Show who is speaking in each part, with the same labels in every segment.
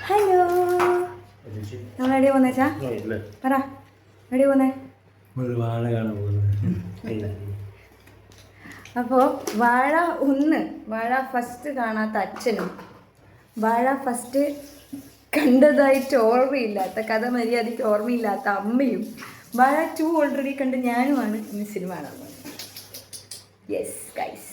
Speaker 1: Hello, നമ്മൾ എവിടെയാ പോന്നേച്ചാ? പറ, എവിടെയാ പോന്നേ? അപ്പോൾ വാഴ ഫസ്റ്റ് കാണാത്ത അച്ഛനും വാഴ ഫസ്റ്റ് കണ്ടതായിട്ട് ഓർമ്മയില്ലാത്ത കഥ മര്യാദയ്ക്ക് ഓർമ്മയില്ലാത്ത അമ്മയും വാഴ 2 ഓൾറെഡി കണ്ട് ഞാനുമാണ് ഇന്ന് സിനിമ കാണാൻ പോകുന്നത്. യെസ് ഗൈസ്,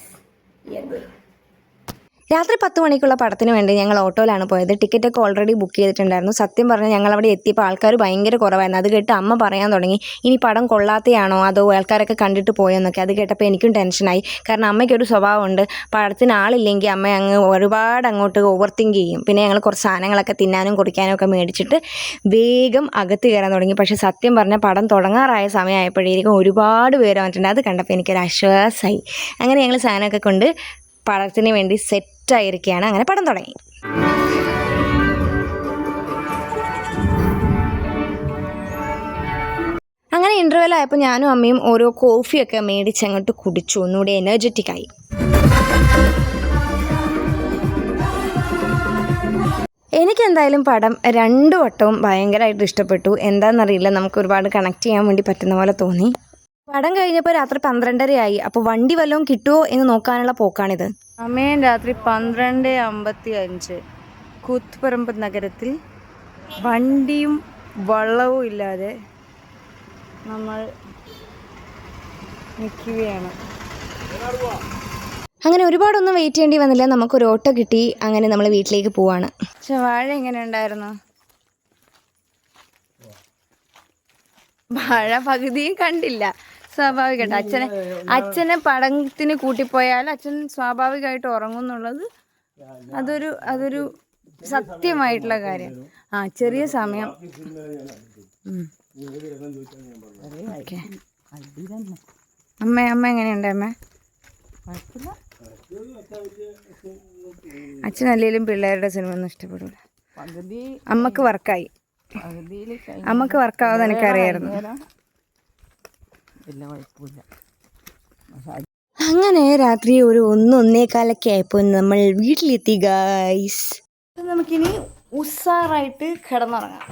Speaker 1: രാത്രി 10 മണിക്കുള്ള പടത്തിന് വേണ്ടി ഞങ്ങൾ ഓട്ടോയിലാണ് പോയത്. ടിക്കറ്റൊക്കെ ഓൾറെഡി ബുക്ക് ചെയ്തിട്ടുണ്ടായിരുന്നു. സത്യം പറഞ്ഞാൽ ഞങ്ങൾ അവിടെ എത്തിയപ്പോൾ ആൾക്കാർ ഭയങ്കര കുറവായിരുന്നു. അത് കേട്ട് അമ്മ പറയാൻ തുടങ്ങി, ഇനി പടം കൊള്ളാത്തയാണോ അതോ ആൾക്കാരൊക്കെ കണ്ടിട്ട് പോയെന്നൊക്കെ. അത് കേട്ടപ്പോൾ എനിക്കും ടെൻഷനായി. കാരണം അമ്മയ്ക്കൊരു സ്വഭാവമുണ്ട്, പടത്തിന് ആളില്ലെങ്കിൽ അമ്മ ഒരുപാട് അങ്ങോട്ട് ഓവർ തിങ്ക് ചെയ്യും. പിന്നെ ഞങ്ങൾ കുറച്ച് സാധനങ്ങളൊക്കെ തിന്നാനും കുടിക്കാനും ഒക്കെ മേടിച്ചിട്ട് വേഗം അകത്ത് കയറാൻ തുടങ്ങി. പക്ഷേ സത്യം പറഞ്ഞാൽ പടം തുടങ്ങാറായ സമയമായപ്പോഴേക്കും ഒരുപാട് പേര് വന്നിട്ടുണ്ട്. അത് കണ്ടപ്പോൾ എനിക്കൊരു ആശ്വാസമായി. അങ്ങനെ ഞങ്ങൾ സാധനമൊക്കെ കൊണ്ട് പടത്തിന് വേണ്ടി സെറ്റായിരിക്കുകയാണ്. അങ്ങനെ പടം തുടങ്ങി. അങ്ങനെ ഇൻ്റർവെൽ ആയപ്പോൾ ഞാനും അമ്മയും ഓരോ കോഫിയൊക്കെ മേടിച്ച് അങ്ങോട്ട് കുടിച്ചു, ഒന്നുകൂടി എനർജറ്റിക്കായി. എനിക്കെന്തായാലും പടം 2 വട്ടവും ഭയങ്കരമായിട്ട് ഇഷ്ടപ്പെട്ടു. എന്താണെന്നറിയില്ല, നമുക്ക് ഒരുപാട് കണക്ട് ചെയ്യാൻ വേണ്ടി പറ്റുന്ന പോലെ തോന്നി. പടം കഴിഞ്ഞപ്പോൾ രാത്രി 12:30 അപ്പോൾ വണ്ടി വല്ലതും കിട്ടുമോ എന്ന് നോക്കാനുള്ള പോക്കാണിത്. സമയം രാത്രി 12:55. കൂത്തുപറമ്പ് നഗരത്തിൽ വണ്ടിയും വള്ളവും ഇല്ലാതെ നമ്മൾ നിൽക്കുകയാണ്. അങ്ങനെ ഒരുപാടൊന്നും വെയിറ്റ് ചെയ്യേണ്ടി വന്നില്ല, നമുക്കൊരു ഓട്ടോ കിട്ടി. അങ്ങനെ നമ്മൾ വീട്ടിലേക്ക് പോവാണ്. പക്ഷെ വാഴ എങ്ങനെ ഉണ്ടായിരുന്നു? വാഴ പകുതിയും കണ്ടില്ല. സ്വാഭാവികമായിട്ട് അച്ഛനെ പടത്തിന് കൂട്ടിപ്പോയാൽ അച്ഛൻ സ്വാഭാവികമായിട്ട് ഉറങ്ങും എന്നുള്ളത് അതൊരു സത്യമായിട്ടുള്ള കാര്യം. ചെറിയ സമയം. ഓക്കെ, അമ്മ എങ്ങനെയുണ്ട്? അച്ഛനല്ലേലും പിള്ളേരുടെ സിനിമ ഒന്നും ഇഷ്ടപ്പെടില്ല. അമ്മക്ക് വർക്കായി. അമ്മക്ക് വർക്കാവുന്ന എനിക്കറിയായിരുന്നു. അങ്ങനെ രാത്രി ഒരു 1-1:15 ആയപ്പോൾ നമ്മൾ വീട്ടിലെത്തി ഗൈസ്. നമുക്കിനി ഉസാറായിട്ട് കിടന്നുറങ്ങാം.